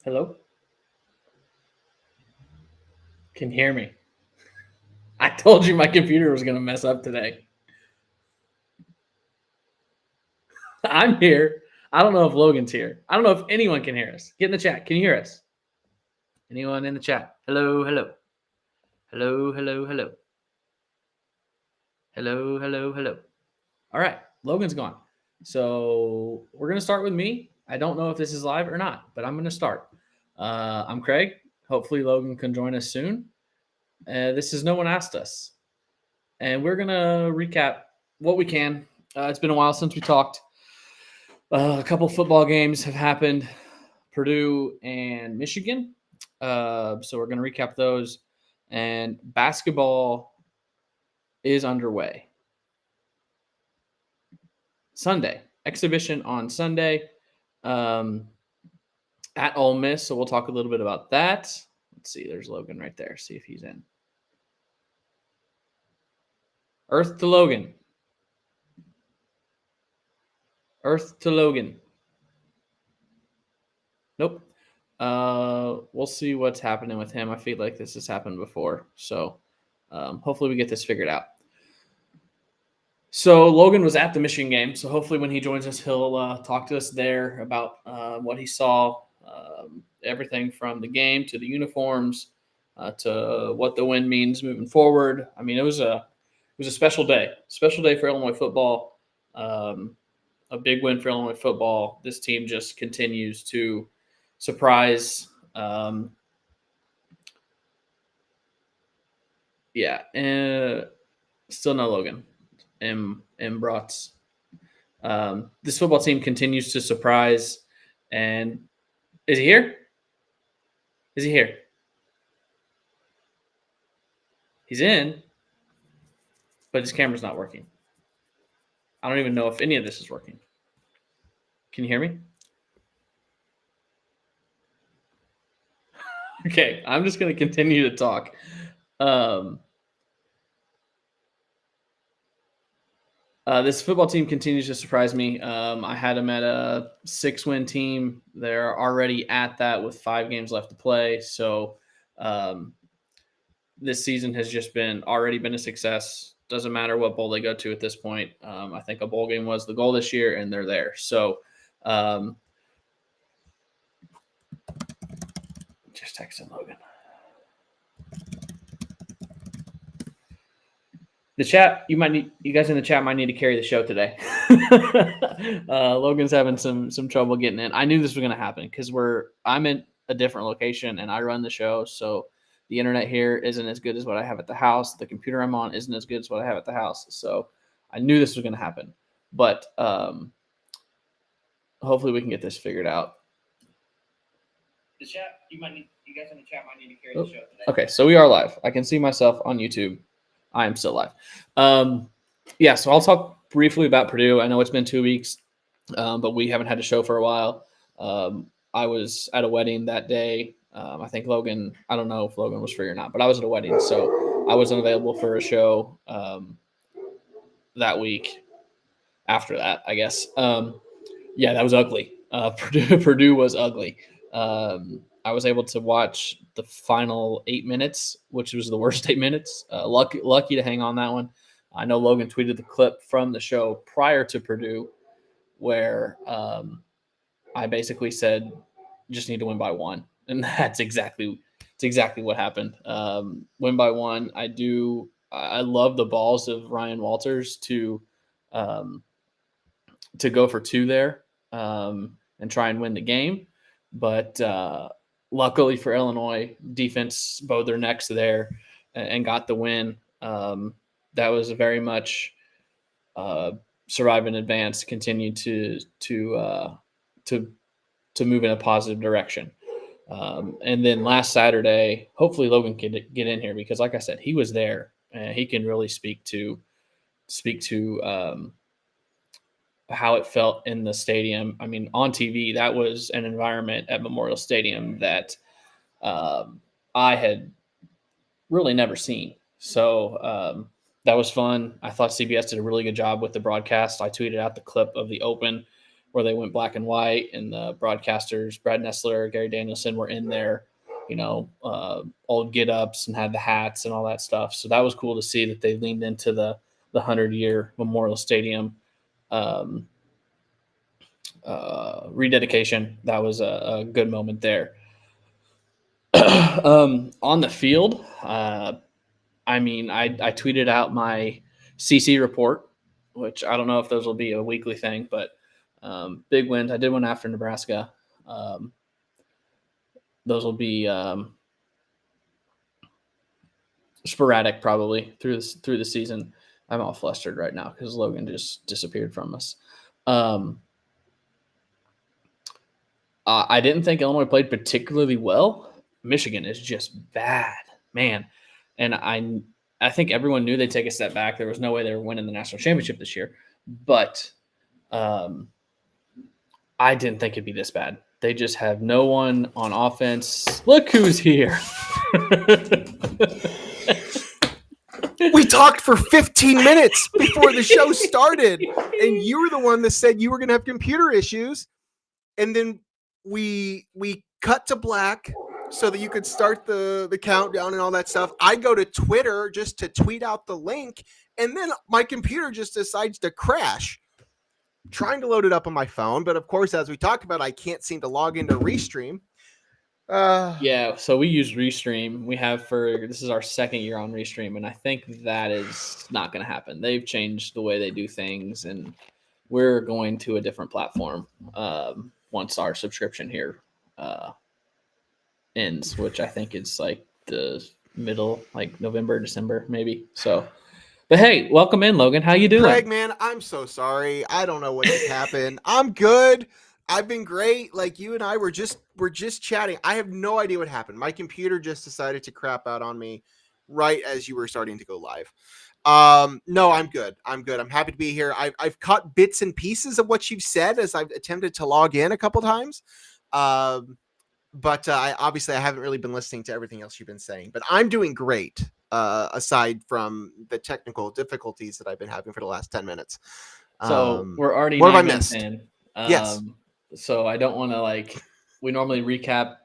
Hello? Can you hear me? I told you my computer was going to mess up today. I'm here. I don't know if Logan's here. I don't know if anyone can hear us. Get in the chat. Can you hear us? Anyone in the chat? Hello, hello. Hello, hello, hello. Hello, hello, hello. All right. Logan's gone. So we're going to start with me. I don't know if this is live or not, but I'm going to start. I'm Craig. Hopefully Logan can join us soon. This is No One Asked Us. And we're going to recap what we can. It's been a while since we talked. A couple football games have happened, Purdue and Michigan. So we're going to recap those. And basketball is underway. Sunday, exhibition on Sunday at Ole Miss. So we'll talk a little bit about that. Let's see. There's Logan right there. See if he's in. Earth to Logan. Earth to Logan. Nope. We'll see what's happening with him. I feel like this has happened before. So hopefully we get this figured out. So Logan was at the Michigan game. So hopefully when he joins us, he'll talk to us there about what he saw, everything from the game to the uniforms to what the win means moving forward. I mean, it was a special day for Illinois football. A big win for Illinois football. This team just continues to surprise. And still no Logan. M. Brotz. This football team continues to surprise. And is he here? Is he here? He's in, but his camera's not working. I don't even know if any of this is working. Can you hear me? Okay, I'm just going to continue to talk. This football team continues to surprise me. I had them at a 6-win team. They're already at that with 5 games left to play. So this season has just already been a success. Doesn't matter what bowl they go to at this point. I think a bowl game was the goal this year, and they're there. So just texting Logan. The chat, you guys in the chat might need to carry the show today. Logan's having some trouble getting in. I knew this was going to happen because I'm in a different location and I run the show. So the internet here isn't as good as what I have at the house. The computer I'm on isn't as good as what I have at the house. So I knew this was going to happen, but hopefully we can get this figured out. The chat, you guys in the chat might need to carry the show today. Okay, so we are live. I can see myself on YouTube. I am still live. So I'll talk briefly about Purdue. I know it's been 2 weeks, but we haven't had a show for a while. I was at a wedding that day. I think Logan, I don't know if Logan was free or not, but I was at a wedding, so I wasn't available for a show that week after that, I guess. That was ugly. Purdue was ugly. I was able to watch the final 8 minutes, which was the worst 8 minutes. Lucky to hang on that one. I know Logan tweeted the clip from the show prior to Purdue where I basically said, just need to win by 1. And that's exactly what happened. Win by 1. I love the balls of Ryan Walters to go for 2 there and try and win the game. But luckily for Illinois, defense bowed their necks there and got the win. That was very much survive and advance, continue to move in a positive direction. And then last Saturday, hopefully Logan can get in here because, like I said, he was there and he can really speak to how it felt in the stadium. I mean, on TV, that was an environment at Memorial Stadium that I had really never seen. So that was fun. I thought CBS did a really good job with the broadcast. I tweeted out the clip of the Open where they went black and white, and the broadcasters, Brad Nessler, Gary Danielson, were in there, old get-ups and had the hats and all that stuff. So that was cool to see that they leaned into the 100-year Memorial Stadium rededication. That was a good moment there. On the field, I tweeted out my CC report, which I don't know if those will be a weekly thing, but big wins. I did one after Nebraska. Those will be sporadic probably through the season. I'm all flustered right now because Logan just disappeared from us. I didn't think Illinois played particularly well. Michigan is just bad, man. And I think everyone knew they'd take a step back. There was no way they were winning the national championship this year. But I didn't think it'd be this bad. They just have no one on offense. Look who's here. We talked for 15 minutes before the show started, and you were the one that said you were going to have computer issues. And then we cut to black so that you could start the countdown and all that stuff. I go to Twitter just to tweet out the link, and then my computer just decides to crash. Trying to load it up on my phone, but of course, as we talked about, I can't seem to log into Restream. Yeah, so we use Restream. This is our second year on Restream, and I think that is not going to happen. They've changed the way they do things, and we're going to a different platform once our subscription here ends, which I think is like the middle, like November, December, maybe. So, but hey, welcome in, Logan. How you doing? Greg, man, I'm so sorry. I don't know what just happened. I'm good. I've been great. Like you and I were just chatting. I have no idea what happened. My computer just decided to crap out on me right as you were starting to go live. No, I'm good. I'm happy to be here. I've caught bits and pieces of what you've said as I've attempted to log in a couple times. But I haven't really been listening to everything else you've been saying, but I'm doing great. Aside from the technical difficulties that I've been having for the last 10 minutes. So we're already what have I missed? Yes. So I don't want to we normally recap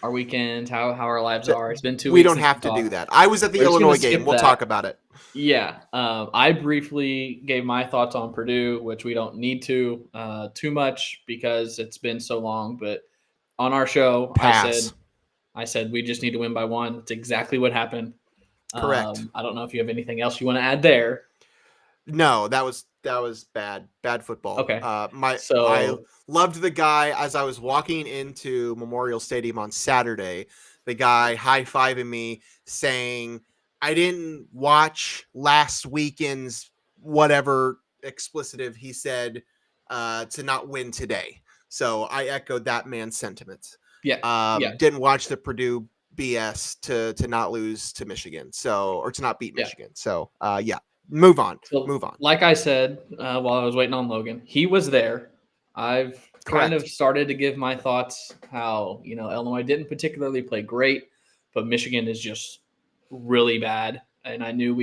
our weekend, how our lives are. It's been 2 weeks. We don't have to do that. I was at the Illinois game. We'll talk about it. Yeah. I briefly gave my thoughts on Purdue, which we don't need to too much because it's been so long. But on our show, I said we just need to win by one. It's exactly what happened. Correct. I don't know if you have anything else you want to add there. No, that was bad football. Okay. I loved the guy as I was walking into Memorial Stadium on Saturday. The guy high-fiving me saying, I didn't watch last weekend's whatever explicitive he said to not win today. So I echoed that man's sentiments. Yeah. Didn't watch the Purdue BS to not lose to Michigan, or to not beat Michigan. So move on. Like I said while I was waiting on Logan, he was there. I've kind of started to give my thoughts how Illinois didn't particularly play great, but Michigan is just really bad, and I knew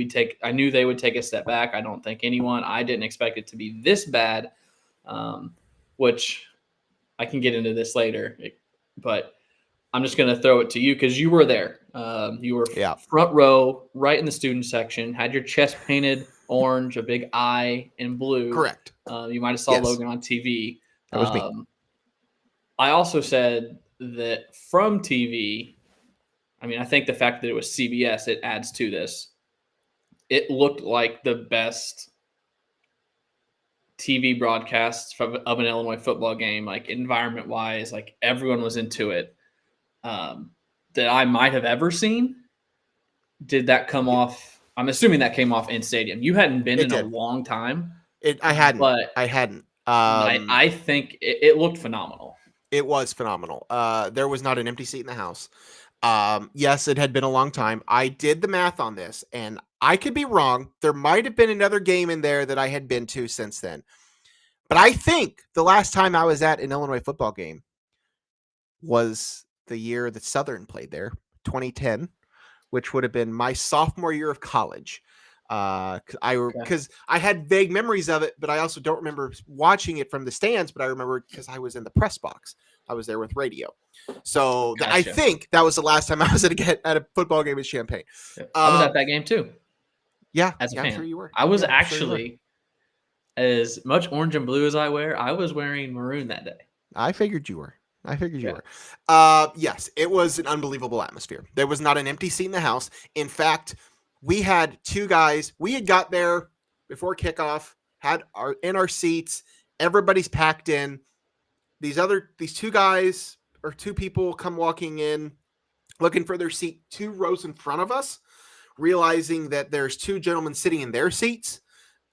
they would take a step back. I didn't expect it to be this bad, which I can get into this later, but I'm just going to throw it to you because you were there. You were front row, right in the student section, had your chest painted orange, a big eye in blue. Correct. You might have saw Logan on TV. That was me. I also said that from TV, I think the fact that it was CBS, it adds to this. It looked like the best TV broadcast of an Illinois football game, like environment-wise, like everyone was into it. That I might have ever seen. Did that come off? I'm assuming that came off in stadium. You hadn't been in a long time. I hadn't. I think it looked phenomenal. It was phenomenal. There was not an empty seat in the house. Yes, it had been a long time. I did the math on this, and I could be wrong. There might have been another game in there that I had been to since then. But I think the last time I was at an Illinois football game was the year that Southern played there, 2010, which would have been my sophomore year of college. Because I had vague memories of it, but I also don't remember watching it from the stands. But I remember because I was in the press box. I was there with radio. So Gotcha. I think that was the last time I was at a football game in Champaign. I was at that game too. Yeah, as a fan. I'm sure you were. I was actually, as much orange and blue as I wear, I was wearing maroon that day. I figured you were. Yes, it was an unbelievable atmosphere. There was not an empty seat in the house. In fact, we had two guys. We had got there before kickoff, had in our seats. Everybody's packed in. These two guys or two people come walking in, looking for their seat 2 rows in front of us, realizing that there's 2 gentlemen sitting in their seats.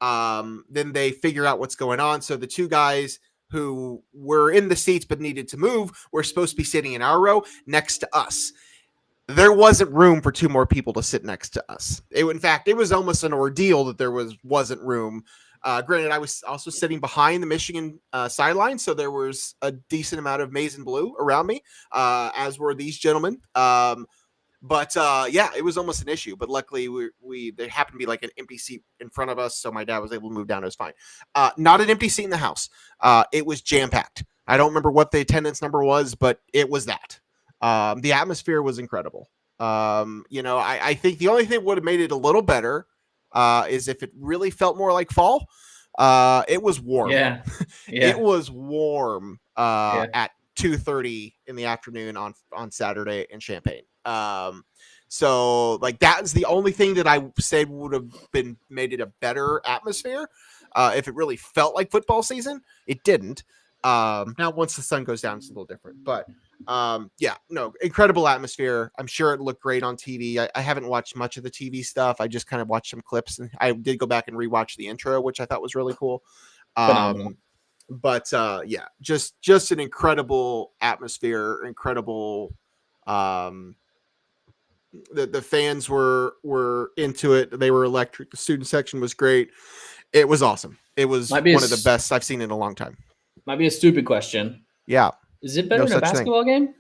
Then they figure out what's going on. So the 2 guys who were in the seats but needed to move were supposed to be sitting in our row next to us. There wasn't room for 2 more people to sit next to us. In fact, it was almost an ordeal that there wasn't room. Granted, I was also sitting behind the Michigan sideline, so there was a decent amount of maize and blue around me, as were these gentlemen. But it was almost an issue. But luckily, there happened to be like an empty seat in front of us, so my dad was able to move down. It was fine. Not an empty seat in the house. It was jam-packed. I don't remember what the attendance number was, but it was that. The atmosphere was incredible. I think the only thing that would have made it a little better is if it really felt more like fall. It was warm. Yeah. It was warm at 2:30 in the afternoon on Saturday in Champaign. So like that is the only thing that I said would have made it a better atmosphere. If it really felt like football season, it didn't. Now once the sun goes down, it's a little different, but incredible atmosphere. I'm sure it looked great on TV. I haven't watched much of the TV stuff. I just kind of watched some clips, and I did go back and rewatch the intro, which I thought was really cool. Just an incredible atmosphere, incredible. The fans were into it. They were electric. The student section was great. It was awesome. It was one of the best I've seen in a long time. Might be a stupid question. Yeah. Is it better than a basketball game?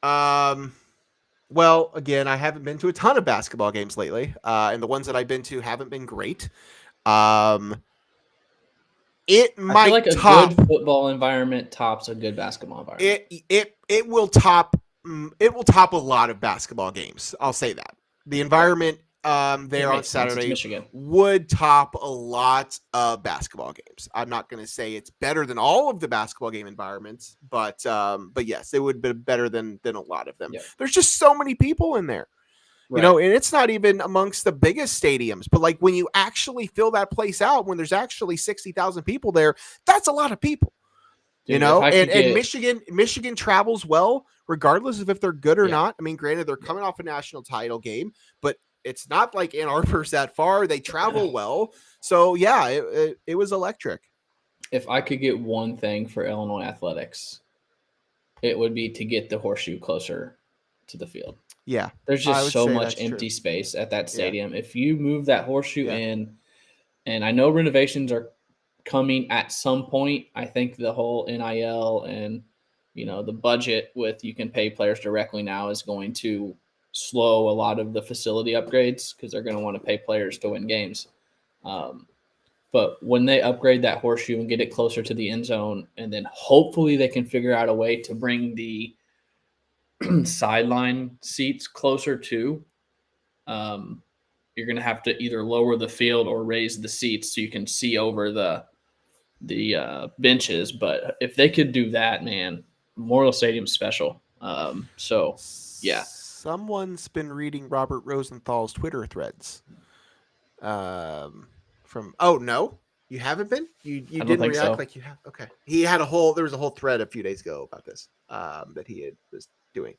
Well, again, I haven't been to a ton of basketball games lately, and the ones that I've been to haven't been great. It might feel like a top good football environment tops a good basketball environment. It will top a lot of basketball games. I'll say that the environment there on Saturday Michigan would top a lot of basketball games. I'm not going to say it's better than all of the basketball game environments, but yes, it would be better than a lot of them. Yeah. There's just so many people in there. Right. And it's not even amongst the biggest stadiums, but like when you actually fill that place out, when there's actually 60,000 people there, that's a lot of people. Dude, and Michigan travels well, regardless of if they're good or not. I mean, granted, they're coming off a national title game, but it's not like Ann Arbor's that far. They travel well. So, yeah, it was electric. If I could get one thing for Illinois athletics, it would be to get the horseshoe closer to the field. Yeah. There's just so much empty space at that stadium. Yeah. If you move that horseshoe in, and I know renovations are coming at some point, I think the whole NIL and, the budget with you can pay players directly now is going to slow a lot of the facility upgrades because they're going to want to pay players to win games. But when they upgrade that horseshoe and get it closer to the end zone, and then hopefully they can figure out a way to bring the sideline seats closer to, you're going to have to either lower the field or raise the seats so you can see over the benches. But if they could do that, man, Memorial Stadium's special. Yeah. Someone's been reading Robert Rosenthal's Twitter threads. No, you haven't been. You didn't react so. Like you have. Okay, there was a whole thread a few days ago about this that he was doing.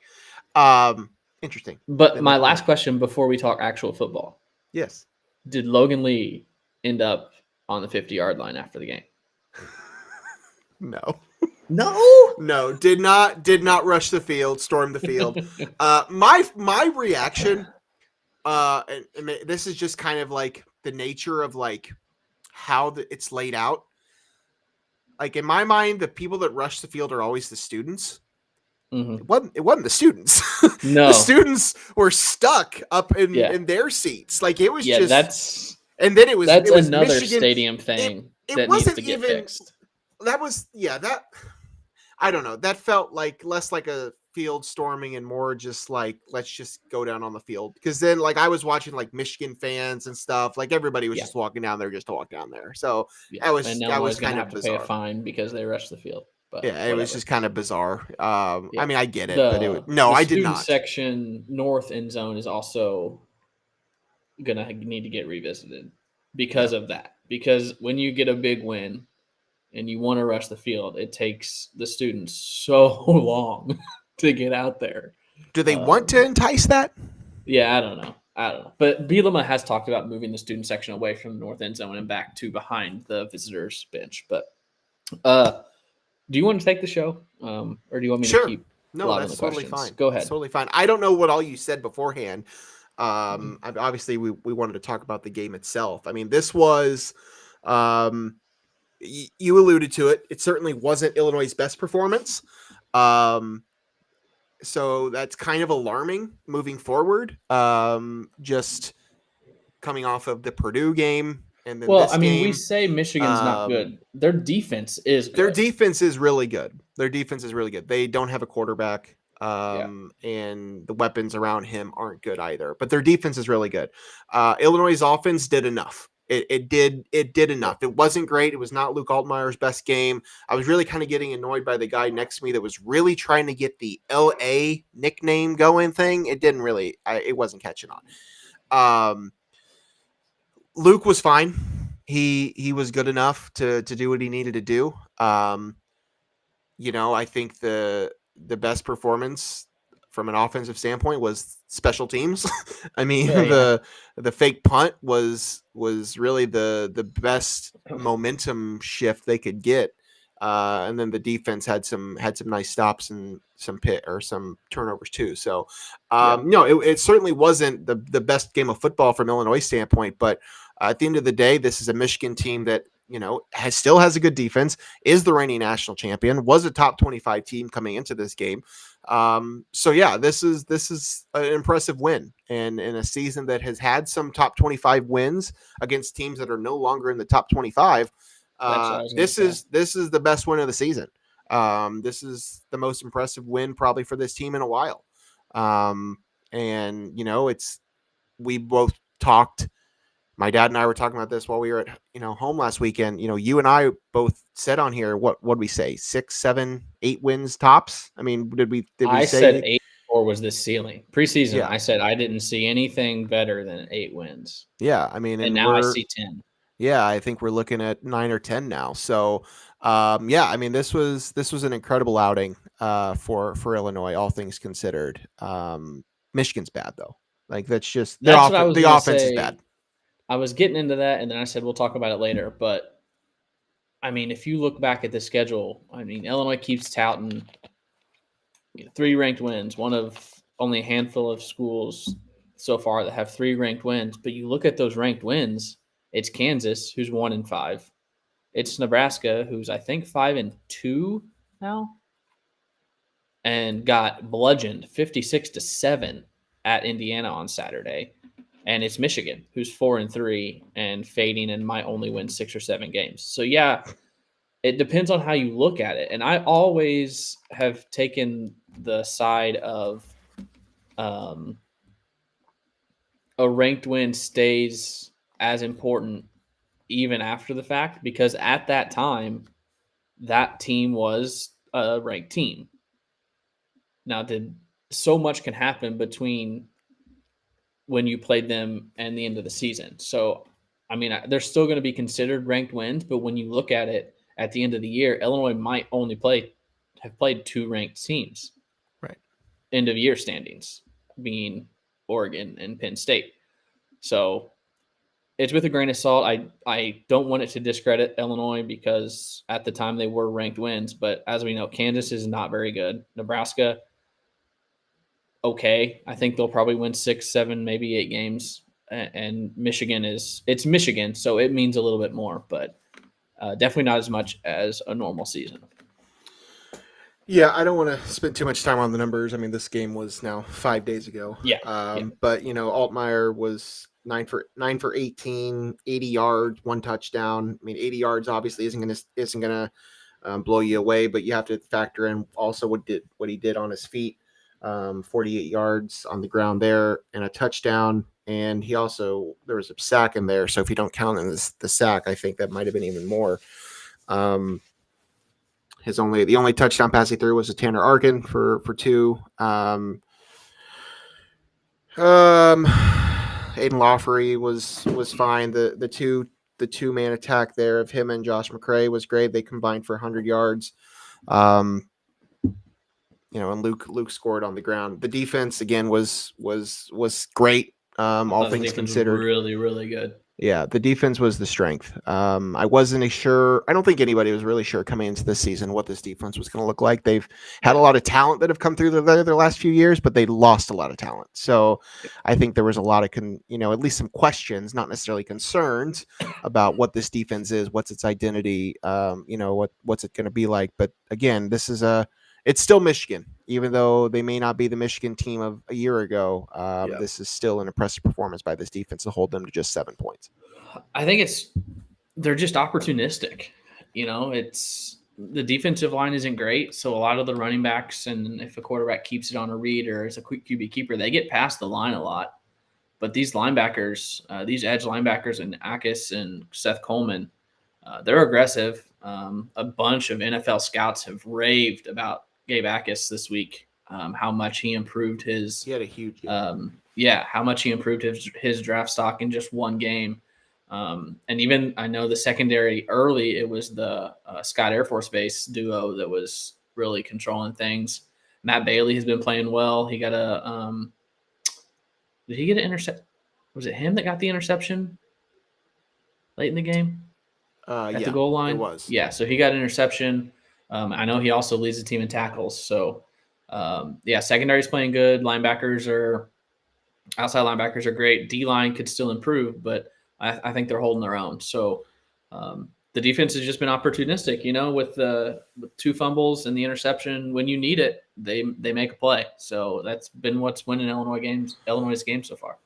Interesting. But my last question before we talk actual football. Yes. Did Logan Lee end up on the 50-yard line after the game? No. No, did not rush the field, storm the field. My reaction, and this is just kind of like the nature of like how it's laid out. Like in my mind, the people that rush the field are always the students. It wasn't the students. No, the students were stuck up in their seats. Like it was just and then it was another Michigan, stadium thing it that wasn't needs to even, get fixed. That was that I don't know. That felt like less like a field storming and more just like, let's just go down on the field. Because then like I was watching like Michigan fans and stuff. Like everybody was just walking down there just to walk down there. So that was kind of bizarre. Pay a fine because they rushed the field. But yeah, it was just kind of bizarre. I mean, I get it, but I did not. Section north end zone is also gonna need to get revisited because of that. Because when you get a big win and you want to rush the field, it takes the students so long to get out there. Do they want to entice that? Yeah, I don't know. But Bielema has talked about moving the student section away from the north end zone and back to behind the visitors bench. But do you want to take the show, or do you want me to keep? No, that's totally fine. Go ahead. That's totally fine. I don't know what all you said beforehand. Obviously, we wanted to talk about the game itself. I mean, this was. You alluded to it. It certainly wasn't Illinois' best performance. So that's kind of alarming moving forward. Just coming off of the Purdue game. And then we say Michigan's not good. Their defense is good. Their defense is really good. They don't have a quarterback. And the weapons around him aren't good either. But their defense is really good. Illinois' offense did enough. It did enough. It wasn't great. It was not Luke Altmaier's best game. I was really kind of getting annoyed by the guy next to me that was really trying to get the LA nickname going thing. It didn't really. It wasn't catching on. Luke was fine. He was good enough to do what he needed to do. I think the best performance from an offensive standpoint was special teams. I mean, the fake punt was really the best momentum shift they could get. And then the defense had some nice stops and some turnovers too. So, it certainly wasn't the best game of football from Illinois standpoint, but at the end of the day, this is a Michigan team that, still has a good defense, is the reigning national champion, was a top 25 team coming into this game. This is an impressive win, and in a season that has had some top 25 wins against teams that are no longer in the top 25. This is the best win of the season. This is the most impressive win probably for this team in a while. We both talked. My dad and I were talking about this while we were at home last weekend. You and I both said on here, what did we say? 6, 7, 8 wins tops. I mean, did we I say said 8 or was this ceiling preseason? Yeah. I said I didn't see anything better than 8 wins. Yeah, I mean, and now I see 10. Yeah, I think we're looking at 9 or 10 now. So, I mean, this was an incredible outing for Illinois, all things considered. Michigan's bad though. Like the offense is bad. I was getting into that, and then I said we'll talk about it later. But I mean, if you look back at the schedule, I mean, Illinois keeps touting 3 ranked wins, one of only a handful of schools so far that have 3 ranked wins. But you look at those ranked wins, it's Kansas, who's 1-5. It's Nebraska, who's I think 5-2 now, and got bludgeoned 56-7 at Indiana on Saturday. And it's Michigan, who's 4-3 and fading and might only win 6 or 7 games. So, yeah, it depends on how you look at it. And I always have taken the side of a ranked win stays as important even after the fact, because at that time, that team was a ranked team. Now, so much can happen between when you played them and the end of the season. So, I mean, they're still going to be considered ranked wins, but when you look at it at the end of the year, Illinois might only have played 2 ranked teams. Right. End of year standings being Oregon and Penn State. So it's with a grain of salt. I don't want it to discredit Illinois because at the time they were ranked wins, but as we know, Kansas is not very good. Nebraska, okay. I think they'll probably win 6, 7, maybe 8 games. And Michigan it's Michigan, so it means a little bit more, but definitely not as much as a normal season. Yeah, I don't want to spend too much time on the numbers. I mean, this game was now 5 days ago. Yeah. But Altmaier was 9 for 18, 80 yards, one touchdown. I mean, 80 yards obviously isn't gonna blow you away, but you have to factor in also what he did on his feet. 48 yards on the ground there and a touchdown. And there was a sack in there. So if you don't count in the sack, I think that might have been even more. The only touchdown pass he threw was to Tanner Arkin for 2. Aiden Lawfrey was fine. The two-man attack there of him and Josh McCray was great. They combined for 100 yards. And Luke scored on the ground. The defense again was great. All things considered, really, really good. Yeah, the defense was the strength. I wasn't sure. I don't think anybody was really sure coming into this season what this defense was going to look like. They've had a lot of talent that have come through their last few years, but they lost a lot of talent. So I think there was a lot of, at least some questions, not necessarily concerns about what this defense is, what's its identity, what's it going to be like. But again, it's still Michigan, even though they may not be the Michigan team of a year ago. This is still an impressive performance by this defense to hold them to just 7 points. I think they're just opportunistic. It's the defensive line isn't great, so a lot of the running backs, and if a quarterback keeps it on a read or is a quick QB keeper, they get past the line a lot. But these linebackers, these edge linebackers, and Akis and Seth Coleman, they're aggressive. A bunch of NFL scouts have raved about Gabe Akis this week. How much he improved his. He had a huge game. How much he improved his draft stock in just one game. And even I know the secondary early, it was the Scott Air Force Base duo that was really controlling things. Matt Bailey has been playing well. He got did he get an intercept? Was it him that got the interception late in the game? At the goal line? It was. Yeah, so he got an interception. I know he also leads the team in tackles. So, secondary's playing good. Outside linebackers are great. D-line could still improve, but I think they're holding their own. So the defense has just been opportunistic, with 2 fumbles and the interception. When you need it, they make a play. So that's been what's winning Illinois' games so far.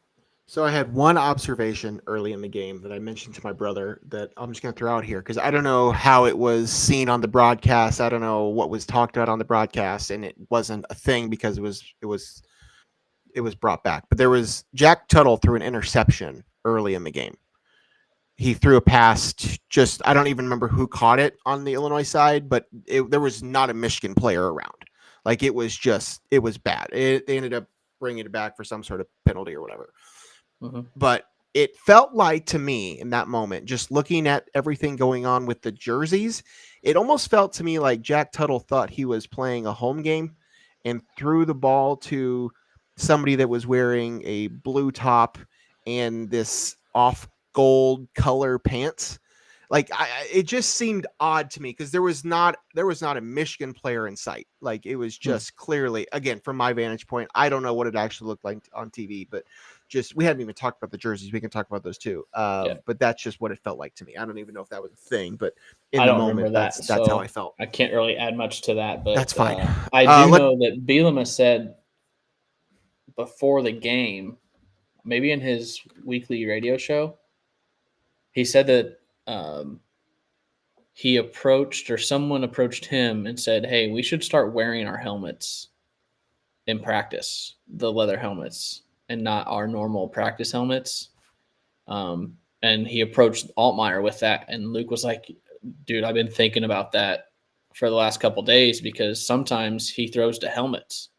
So I had one observation early in the game that I mentioned to my brother that I'm just going to throw out here because I don't know how it was seen on the broadcast. I don't know what was talked about on the broadcast, and it wasn't a thing because it was brought back. But there was Jack Tuttle threw an interception early in the game. He threw a pass I don't even remember who caught it on the Illinois side, but there was not a Michigan player around. Like it was bad. They ended up bringing it back for some sort of penalty or whatever. Mm-hmm. But it felt like to me in that moment, just looking at everything going on with the jerseys, it almost felt to me like Jack Tuttle thought he was playing a home game and threw the ball to somebody that was wearing a blue top and this off gold color pants. Like it just seemed odd to me because there was not a Michigan player in sight. Like it was just clearly, again, from my vantage point, I don't know what it actually looked like on TV, but we hadn't even talked about the jerseys. We can talk about those too. But that's just what it felt like to me. I don't even know if that was a thing, but in the moment, that's how I felt. I can't really add much to that, but that's fine. I do know that Bielema said before the game, maybe in his weekly radio show, he said that someone approached him and said, "Hey, we should start wearing our helmets in practice, the leather helmets, and not our normal practice helmets." And he approached Altmaier with that, and Luke was like, "Dude, I've been thinking about that for the last couple of days because sometimes he throws to helmets.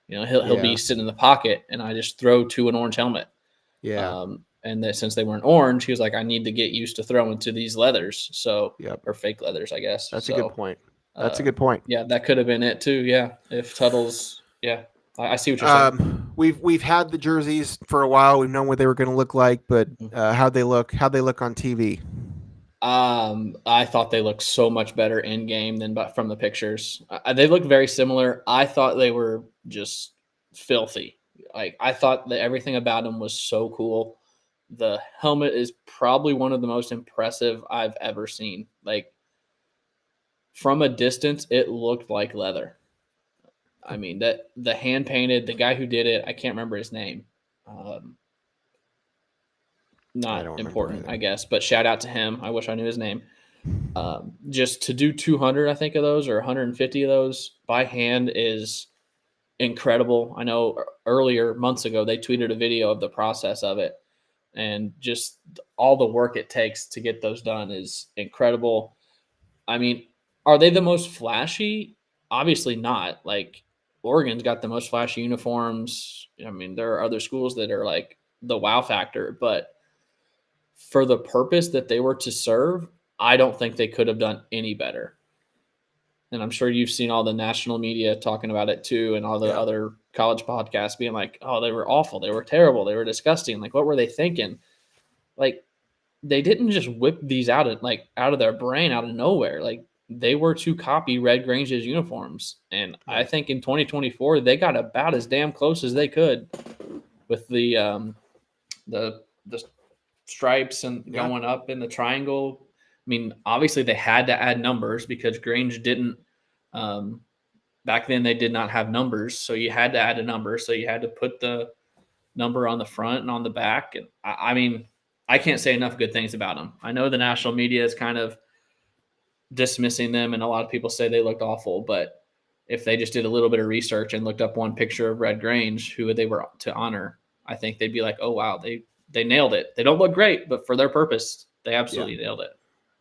He'll be sitting in the pocket, and I just throw to an orange helmet." Yeah. And that since they weren't orange, he was like, "I need to get used to throwing to these leathers." So, or fake leathers, I guess. That's a good point. That's a good point. Yeah, that could have been it too. Yeah, if Tuttle's, I see what you're saying. We've had the jerseys for a while. We've known what they were going to look like, but how'd they look on TV? I thought they looked so much better in game than from the pictures. They looked very similar. I thought they were just filthy. Like I thought that everything about them was so cool. The helmet is probably one of the most impressive I've ever seen. Like from a distance, it looked like leather. I mean, that the hand painted, the guy who did it, I can't remember his name. Not important, I guess, but shout out to him. I wish I knew his name. Just to do 200, I think, of those or 150 of those by hand is incredible. I know earlier, months ago, they tweeted a video of the process of it, and just all the work it takes to get those done is incredible. I mean, are they the most flashy? Obviously not. Like, Oregon's got the most flashy uniforms. I mean, there are other schools that are like the wow factor, but for the purpose that they were to serve, I don't think they could have done any better. And I'm sure you've seen all the national media talking about it too, and all the other college podcasts being like, oh, they were awful. They were terrible. They were disgusting. Like, what were they thinking? Like, they didn't just whip these out of their brain, out of nowhere. Like, they were to copy Red Grange's uniforms. And I think in 2024, they got about as damn close as they could with the stripes and going up in the triangle. I mean, obviously they had to add numbers because Grange didn't. Back then they did not have numbers, so you had to add a number. So you had to put the number on the front and on the back. And I mean, I can't say enough good things about them. I know the national media is kind of dismissing them, and a lot of people say they looked awful. But if they just did a little bit of research and looked up one picture of Red Grange, who they were to honor, I think they'd be like, oh, wow, they nailed it. They don't look great, but for their purpose, they absolutely nailed it.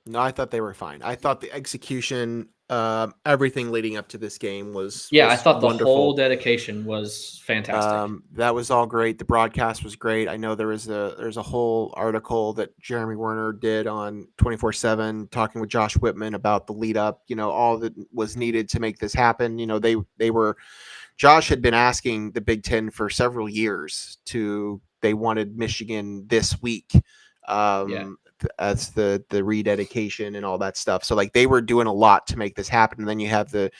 No, I thought they were fine. I thought the execution, everything leading up to this game was I thought the wonderful. Whole dedication was fantastic. That was all great. The broadcast was great. I know there's a whole article that Jeremy Werner did on 24/7 talking with Josh Whitman about the lead up, all that was needed to make this happen. Josh had been asking the Big Ten for several years they wanted Michigan this week. As the rededication and all that stuff. So like they were doing a lot to make this happen. And then you have the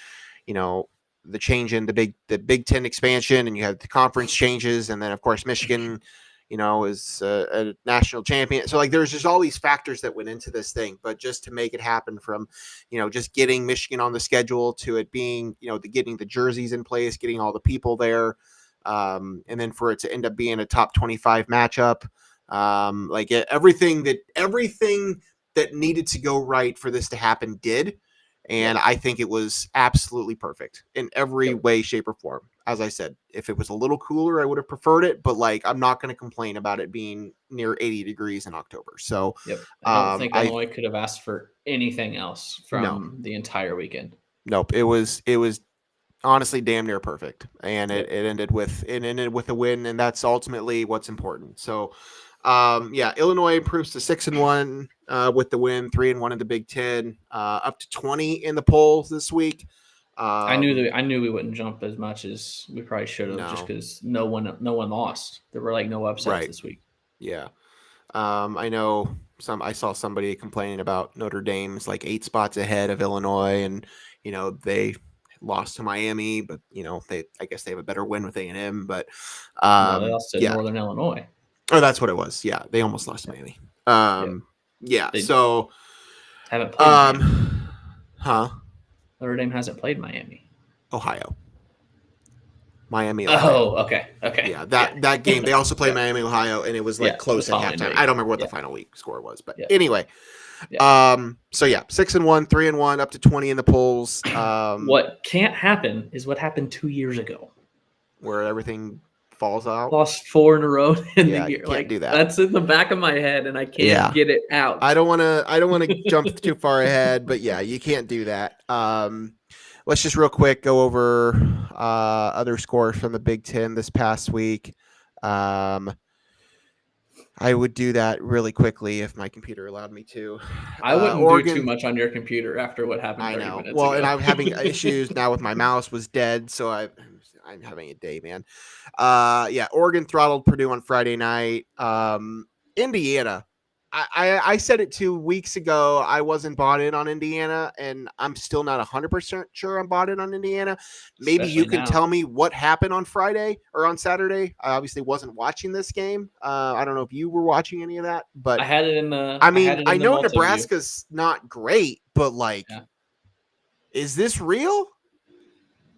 change in the Big Ten expansion, and you have the conference changes. And then of course, Michigan, is a national champion. So like, there's just all these factors that went into this thing, but just to make it happen from, just getting Michigan on the schedule to it being, getting the jerseys in place, getting all the people there. And then for it to end up being a top 25 matchup. Everything that needed to go right for this to happen did. And I think it was absolutely perfect in every way, shape, or form. As I said, if it was a little cooler, I would have preferred it, but I'm not going to complain about it being near 80 degrees in October. So I don't think Illinois could have asked for anything else from the entire weekend. Nope. It was honestly damn near perfect. And it ended with a win, and that's ultimately what's important. So Illinois improves to 6-1 with the win, 3-1 in the Big Ten, up to 20 in the polls this week. I knew we wouldn't jump as much as we probably should have, just because no one lost. There were no upsets this week. Yeah, I know I saw somebody complaining about Notre Dame's 8 spots ahead of Illinois, and they lost to Miami, but I guess they have a better win with A&M, but they lost to Northern Illinois. Oh, that's what it was. Yeah, they almost lost to Miami. So haven't played Miami. Notre Dame hasn't played Miami. Ohio. Miami, Ohio. Oh, okay. Yeah, that game. They also played Miami, Ohio, and it was close at halftime. I don't remember what the final week score was, but anyway. 6-1, 3-1, up to 20 in the polls. What can't happen is what happened 2 years ago, where everything falls out. Lost 4 in a row in the year. Can't do that. That's in the back of my head, and I can't get it out. I don't want to jump too far ahead, but you can't do that. Let's just real quick go over other scores from the Big Ten this past week. I would do that really quickly if my computer allowed me to. I wouldn't do too much on your computer after what happened 30 minutes ago. And I'm having issues now with my mouse was dead, so I'm having a day, man. Oregon throttled Purdue on Friday night. Indiana. I said it 2 weeks ago. I wasn't bought in on Indiana, and I'm still not 100% sure I'm bought in on Indiana. Maybe especially you can tell me what happened on Friday or on Saturday. I obviously wasn't watching this game. I don't know if you were watching any of that, but I had it in the. I know Nebraska's not great, but Is this real?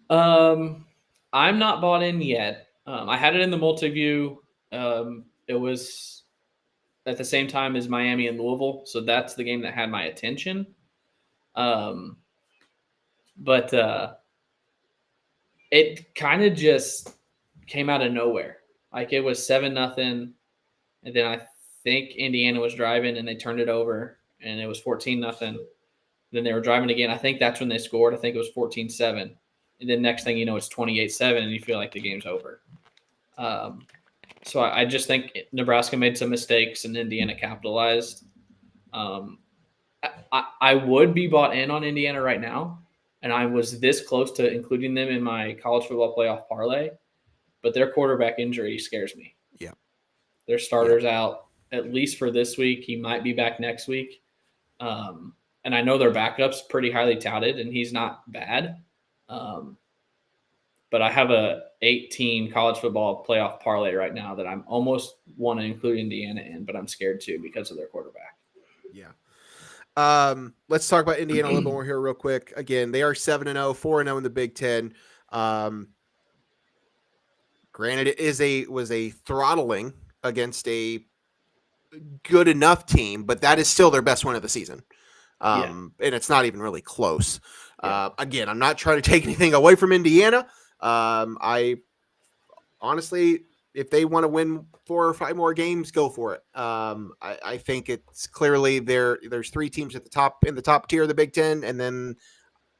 I'm not bought in yet. I had it in the multi-view. It was at the same time as Miami and Louisville, so that's the game that had my attention. But it kind of just came out of nowhere. Like it was 7-0, and then I think Indiana was driving and they turned it over, and it was 14-0. Then they were driving again. I think that's when they scored. I think it was 14-7. And then next thing you know, it's 28-7, and you feel like the game's over. So I just think Nebraska made some mistakes and Indiana capitalized. I would be bought in on Indiana right now, and I was this close to including them in my college football playoff parlay, but their quarterback injury scares me. Yeah. Their starter's out at least for this week. He might be back next week. And I know their backup's pretty highly touted, and he's not bad. But I have a 8-team college football playoff parlay right now that I'm almost want to include Indiana in, but I'm scared too because of their quarterback. Yeah. Let's talk about Indiana a little bit more here real quick. Again, they are 7-0, 4-0 in the Big Ten. Granted, it was a throttling against a good enough team, but that is still their best win of the season. And it's not even really close. Again, I'm not trying to take anything away from Indiana. I honestly, if they want to win 4 or 5 more games, go for it. I think it's clearly there's 3 teams at the top in the top tier of the Big Ten, and then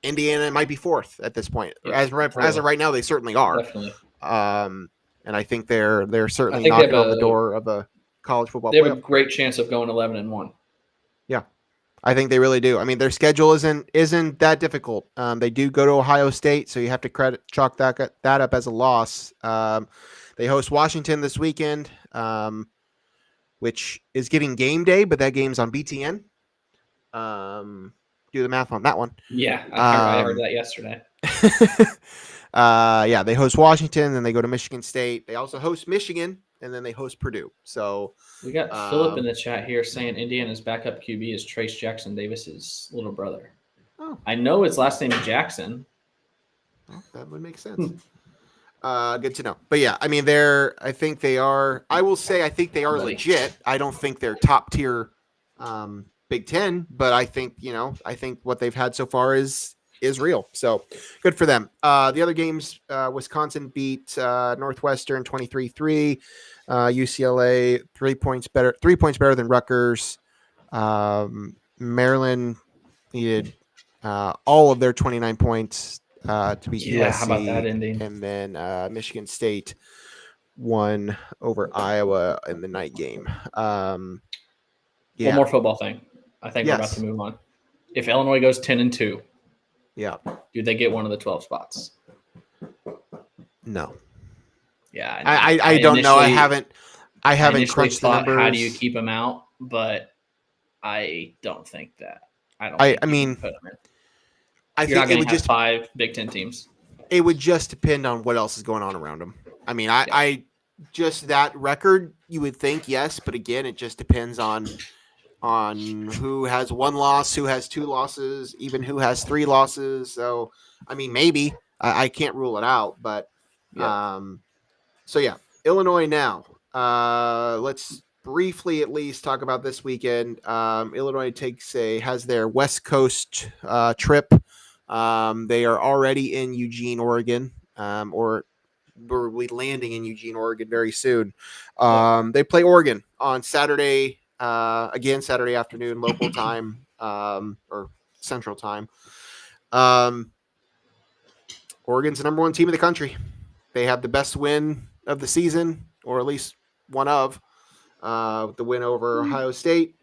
Indiana might be 4th at this point. As of right now, they certainly are. Definitely. And I think they're certainly knocking on the door of a college football. They have a great chance of going 11-1. Yeah, I think they really do. I mean, their schedule isn't that difficult. They do go to Ohio State, so you have to chalk that up as a loss. They host Washington this weekend, which is getting game day, but that game's on BTN. Do the math on that one. Yeah, I heard that yesterday. They host Washington, then they go to Michigan State. They also host Michigan, and then they host Purdue. So we got Philip in the chat here saying Indiana's backup QB is Trace Jackson Davis's little brother. Oh. I know his last name is Jackson. Well, that would make sense. Good to know. But yeah, I mean, I think they are legit. I don't think they're top tier Big Ten, but I think what they've had so far is real. So good for them. The other games, Wisconsin beat Northwestern 23-3. UCLA 3 points better than Rutgers. Maryland needed all of their 29 points to beat USC. How about that ending? And then Michigan State won over Iowa in the night game. One more football thing. I think we're about to move on. If Illinois goes 10-2, do they get one of the 12 spots? No. Yeah, I don't know. I haven't crunched the numbers. How do you keep them out? But I don't think that. I think you're not going to have 5 Big Ten teams. It would just depend on what else is going on around them. I mean, I just that record, you would think yes, but again, it just depends on who has 1 loss, who has 2 losses, even who has 3 losses. So, I mean, maybe I can't rule it out, but Illinois now. Let's briefly at least talk about this weekend. Illinois has their West Coast trip. They are already in Eugene, Oregon, or we're landing in Eugene, Oregon very soon. They play Oregon on Saturday. Again, Saturday afternoon, local time, or Central time. Oregon's the number 1 team in the country. They have the best win of the season, or at least one of the win over Ohio State.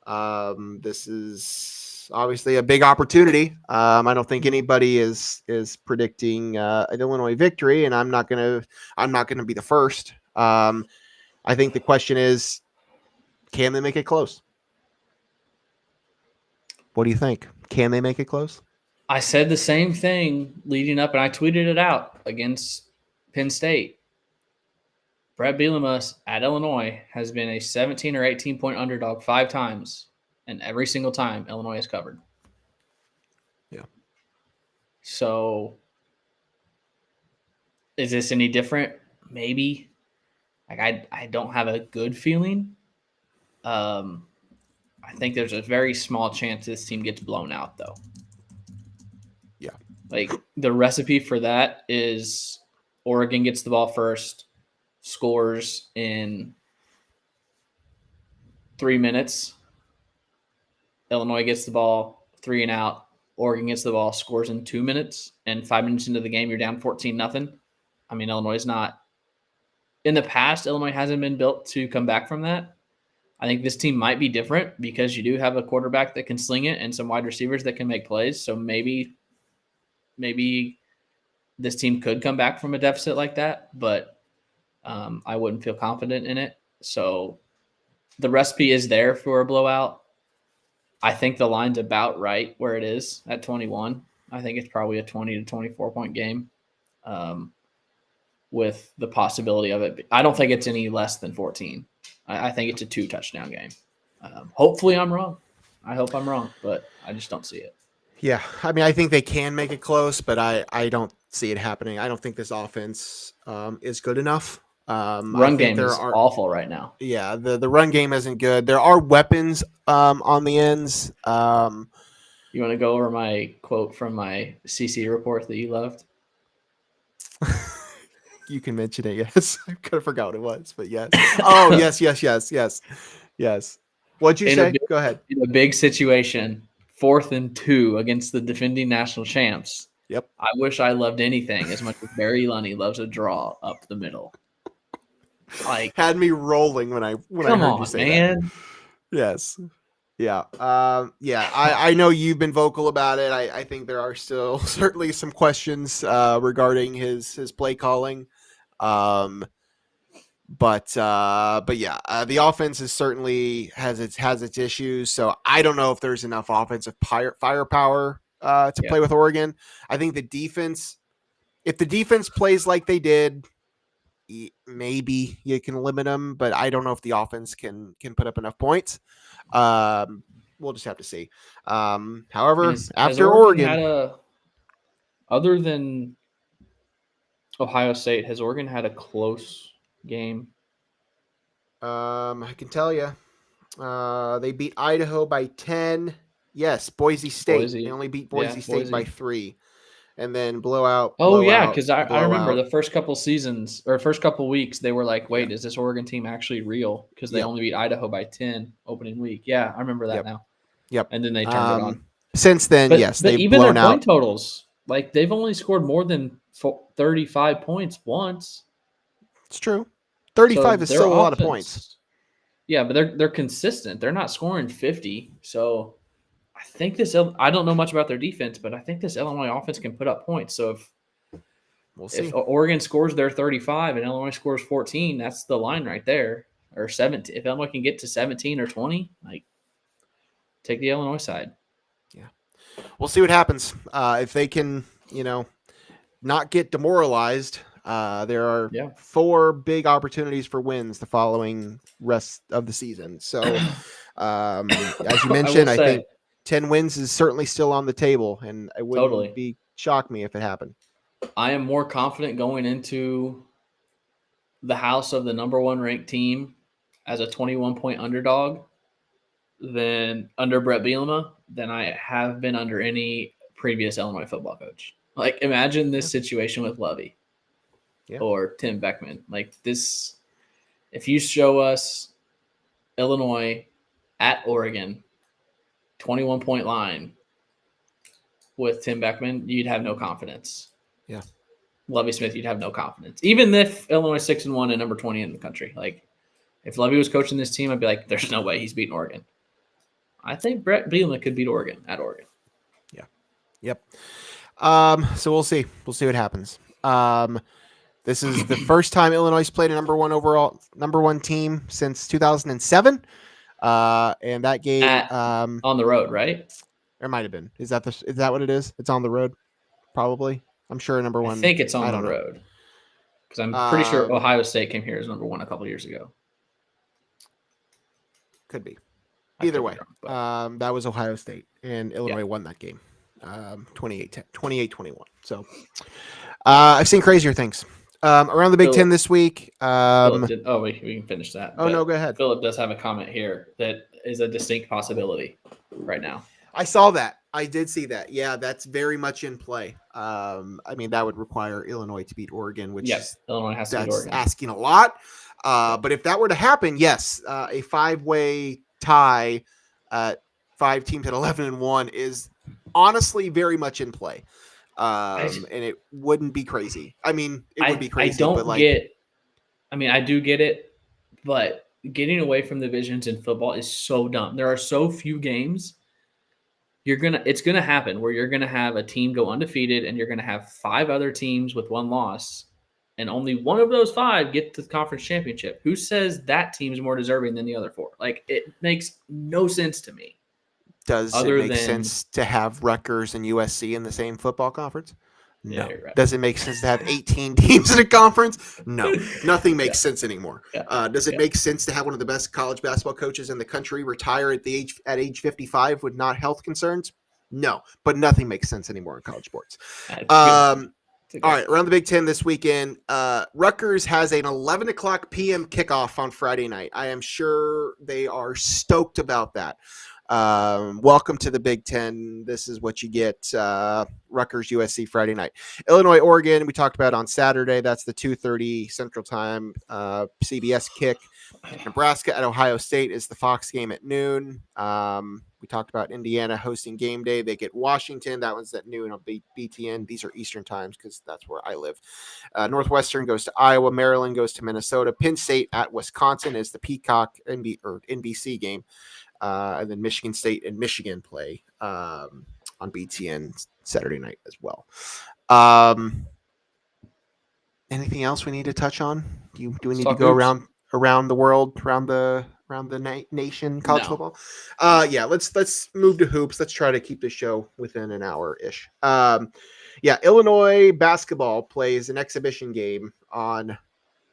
This is obviously a big opportunity. I don't think anybody is predicting an Illinois victory, and I'm not gonna be the first. I think the question is, can they make it close? What do you think? Can they make it close? I said the same thing leading up, and I tweeted it out against Penn State. Brett Bielema at Illinois has been a 17 or 18-point underdog 5 times, and every single time Illinois has covered. Yeah. So is this any different? Maybe. Like I don't have a good feeling. I think there's a very small chance this team gets blown out, though. Yeah. Like the recipe for that is Oregon gets the ball first, scores in 3 minutes. Illinois gets the ball, 3 and out. Oregon gets the ball, scores in 2 minutes, and 5 minutes into the game, you're down 14-0. I mean, Illinois is not. In the past, Illinois hasn't been built to come back from that. I think this team might be different because you do have a quarterback that can sling it and some wide receivers that can make plays. So maybe this team could come back from a deficit like that, but I wouldn't feel confident in it. So the recipe is there for a blowout. I think the line's about right where it is at 21. I think it's probably a 20 to 24 point game with the possibility of it. I don't think it's any less than 14. I think it's a 2 touchdown game. Hopefully I'm wrong. I hope I'm wrong, but I just don't see it. Yeah. I mean, I think they can make it close, but I don't see it happening. I don't think this offense is good enough. Run game is awful right now. Yeah, the run game isn't good. There are weapons on the ends. You want to go over my quote from my CC report that you loved? You can mention it, yes. I could have forgot what it was, but yes. Oh, yes. What'd you say? Go ahead. In a big situation, 4th and 2 against the defending national champs. Yep. I wish I loved anything as much as Barry Lunny loves a draw up the middle. Like, had me rolling when I heard you say that. Yes. Yeah. I know you've been vocal about it. I think there are still certainly some questions regarding his play calling. But yeah, the offense is certainly has its issues. So I don't know if there's enough offensive firepower to play with Oregon. I think the defense, if the defense plays like they did, maybe you can limit them, but I don't know if the offense can put up enough points. We'll just have to see. However, after Oregon other than Ohio State, has Oregon had a close game? I can tell you, they beat Idaho by 10. Yes, Boise State. They only beat Boise State by 3. And then blowout. Because I remember the first couple seasons or first couple weeks, they were like, wait, is this Oregon team actually real? Because they only beat Idaho by 10 opening week. Yeah, I remember that now. Yep. And then they turned it on. Since then, yes, they've even blown their out. Point totals, like they've only scored more than 35 points once. It's true. 35 is still a lot of points. Yeah, but they're consistent. They're not scoring 50. So I think I don't know much about their defense, but I think this Illinois offense can put up points. So if Oregon scores their 35 and Illinois scores 14, that's the line right there. Or 17. If Illinois can get to 17 or 20, like take the Illinois side. Yeah. We'll see what happens. If they can, not get demoralized, there are 4 big opportunities for wins the following rest of the season. So, as you mentioned, I think 10 wins is certainly still on the table, and it wouldn't shock me if it happened. I am more confident going into the house of the number 1 ranked team as a 21-point underdog than under Brett Bielema than I have been under any previous Illinois football coach. Like, imagine this situation with Lovey or Tim Beckman. Like this, if you show us Illinois at Oregon, 21-point line with Tim Beckman, you'd have no confidence. Yeah. Lovey Smith, you'd have no confidence. Even if Illinois 6-1 and number 20 in the country. Like, if Lovey was coaching this team, I'd be like, there's no way he's beating Oregon. I think Brett Bielema could beat Oregon at Oregon. Yeah. Yep. So we'll see. We'll see what happens. This is the first time Illinois played a number 1 team since 2007. And that game on the road, right? It might have been. Is that what it is? It's on the road, probably. I'm sure number 1. I think it's on the road because I'm pretty sure Ohio State came here as number 1 a couple years ago. Could be. Either way, that was Ohio State, and Illinois won that game. 28-21. So I've seen crazier things. Around the Big Ten this week. We can finish that. Oh, no, go ahead. Philip does have a comment here that is a distinct possibility right now. I saw that. I did see that. Yeah, that's very much in play. I mean, that would require Illinois to beat Oregon, which Illinois has to beat Oregon. Asking a lot. But if that were to happen, yes, a 5-way tie, 5 teams at 11-1 is honestly very much in play. And it wouldn't be crazy. I mean, it would be crazy. I do get it, but getting away from divisions in football is so dumb. There are so few games. It's gonna happen where you're gonna have a team go undefeated and you're gonna have 5 other teams with 1 loss, and only one of those 5 get to the conference championship. Who says that team's more deserving than the other 4? Like, it makes no sense to me. Does it make sense to have Rutgers and USC in the same football conference? No. Yeah, you're right. Does it make sense to have 18 teams in a conference? No. Nothing makes sense anymore. Does it make sense to have one of the best college basketball coaches in the country retire at age 55 with not health concerns? No. But nothing makes sense anymore in college sports. All right, around the Big Ten this weekend, Rutgers has an 11 o'clock p.m. kickoff on Friday night. I am sure they are stoked about that. Welcome to the Big Ten. This is what you get. Rutgers, USC Friday night. Illinois, Oregon, we talked about on Saturday. That's the 2:30 Central Time CBS kick. Nebraska at Ohio State is the Fox game at noon. We talked about Indiana hosting game day. They get Washington. That one's at noon on BTN. These are Eastern times because that's where I live. Northwestern goes to Iowa. Maryland goes to Minnesota. Penn State at Wisconsin is the Peacock NBC game. And then Michigan State and Michigan play on BTN Saturday night as well. Anything else we need to touch on? Do we need to go around the world, around the nation, college football? Let's move to hoops. Let's try to keep the show within an hour-ish. Illinois basketball plays an exhibition game on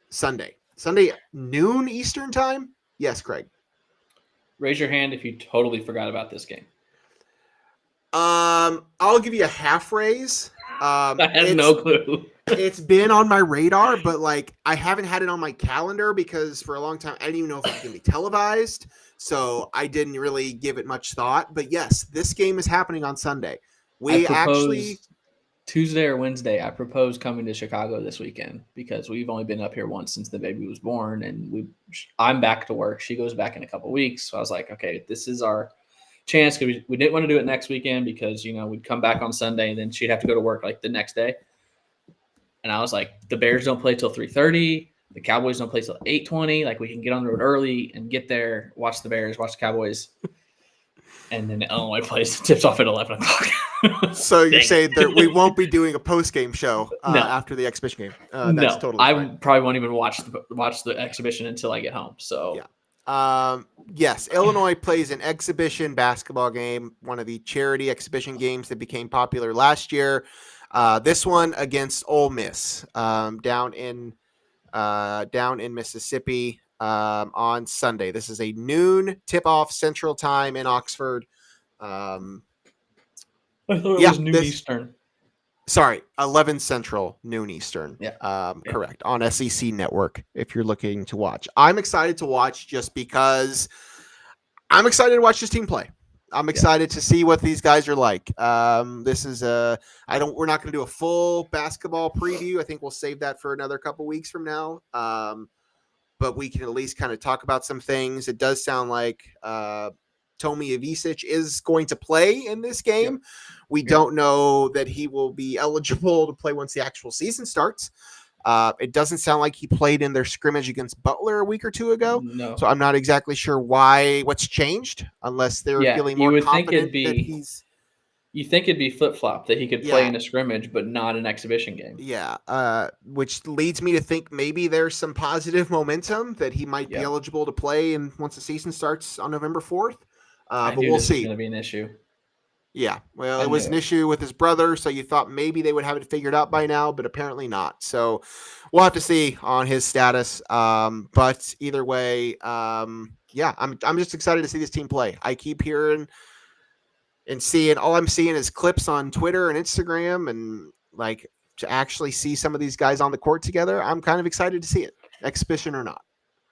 Sunday noon Eastern time. Yes, Craig. Raise your hand if you totally forgot about this game. I'll give you a half raise. I have no clue. It's been on my radar, but I haven't had it on my calendar because for a long time I didn't even know if it was going to be televised. So I didn't really give it much thought. But yes, this game is happening on Sunday. Tuesday or Wednesday, I proposed coming to Chicago this weekend because we've only been up here once since the baby was born, and I'm back to work. She goes back in a couple weeks, so I was like, okay, this is our chance because we didn't want to do it next weekend because we'd come back on Sunday and then she'd have to go to work the next day. And I was like, the Bears don't play till 3:30. The Cowboys don't play till 8:20. We can get on the road early and get there, watch the Bears, watch the Cowboys. And then Illinois tips off at 11 o'clock. So you're saying that we won't be doing a post-game show after the exhibition game? That's totally fine. I probably won't even watch the exhibition until I get home. So yes, Illinois plays an exhibition basketball game, one of the charity exhibition games that became popular last year. This one against Ole Miss down in Mississippi. On Sunday. This is a noon tip-off Central Time in Oxford. I thought it was noon Eastern. Sorry, 11 Central, noon Eastern. Correct. On SEC Network, if you're looking to watch. I'm excited to watch just because I'm excited to watch this team play. I'm excited to see what these guys are like. This is we're not going to do a full basketball preview. I think we'll save that for another couple weeks from now. But we can at least kind of talk about some things. It does sound like Tomi Ivisic is going to play in this game. Yep. We don't know that he will be eligible to play once the actual season starts. It doesn't sound like he played in their scrimmage against Butler a week or two ago. No. So I'm not exactly sure what's changed, unless they're feeling more confident that he's... You think it'd be flip-flop that he could play in a scrimmage, but not an exhibition game. Yeah, which leads me to think maybe there's some positive momentum that he might be eligible to play once the season starts on November 4th. But we'll see. It's going to be an issue. Yeah, well, it was an issue with his brother, so you thought maybe they would have it figured out by now, but apparently not. So we'll have to see on his status. But either way, I'm just excited to see this team play. I keep hearing and seeing all I'm seeing is clips on Twitter and Instagram, and like to actually see some of these guys on the court together, I'm kind of excited to see it, exhibition or not.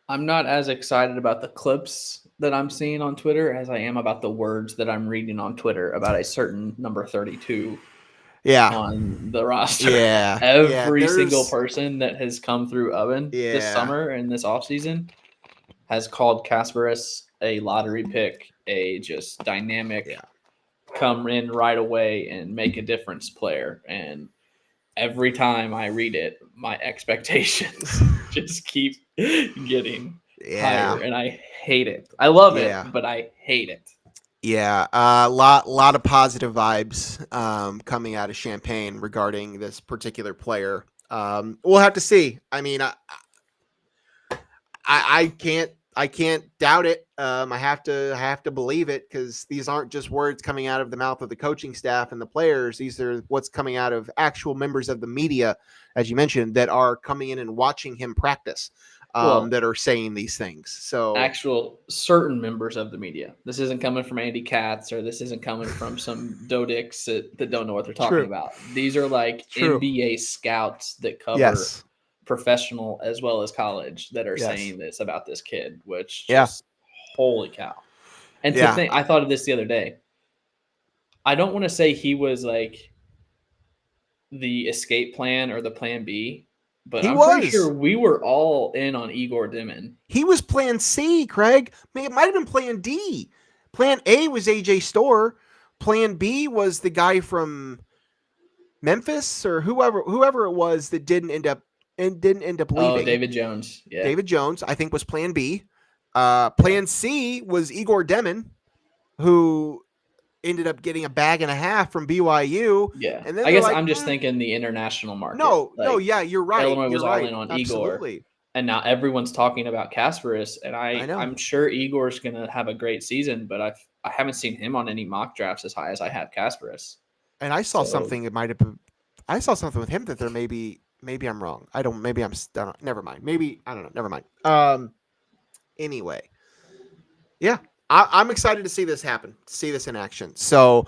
I'm not as excited about the clips that I'm seeing on Twitter as I am about the words that I'm reading on Twitter about a certain number 32 on the roster. Yeah. Every single person that has come through Oven this summer and this offseason has called Kasparas a lottery pick, a just dynamic, come in right away and make a difference player. And every time I read it, my expectations just keep getting higher, and I hate it. I love it, but I hate it. Yeah, a lot of positive vibes coming out of Champaign regarding this particular player. We'll have to see. I mean, I can't doubt it. I have to believe it, because these aren't just words coming out of the mouth of the coaching staff and the players. These are what's coming out of actual members of the media, as you mentioned, that are coming in and watching him practice. That are saying these things. So actual certain members of the media. This isn't coming from Andy Katz, or this isn't coming from some dodicks that don't know what they're talking about. These are like NBA scouts that cover professional as well as college that are saying this about this kid, which just holy cow. And to think, I thought of this the other day. I don't want to say he was like the escape plan or the plan B, but I'm pretty sure we were all in on Igor Dimin. He was plan C, Craig. It might have been plan D. Plan A was AJ Storr. Plan B was the guy from Memphis or whoever it was that didn't end up leaving. Oh, David Jones. Yeah. David Jones, I think, was plan B. Plan C was Igor Dimin, who ended up getting a bag and a half from BYU. Yeah. And then I guess I'm just thinking the international market. No, you're right. Illinois was all in on Igor. And now everyone's talking about Kasparas, and I'm sure Igor's going to have a great season, but I haven't seen him on any mock drafts as high as I have Kasparas. And I saw something. It might have been. I saw something with him that there maybe I'm wrong. Maybe I'm never mind. Maybe I don't know. Never mind. Anyway, yeah, I'm excited to see this happen. To see this in action. So,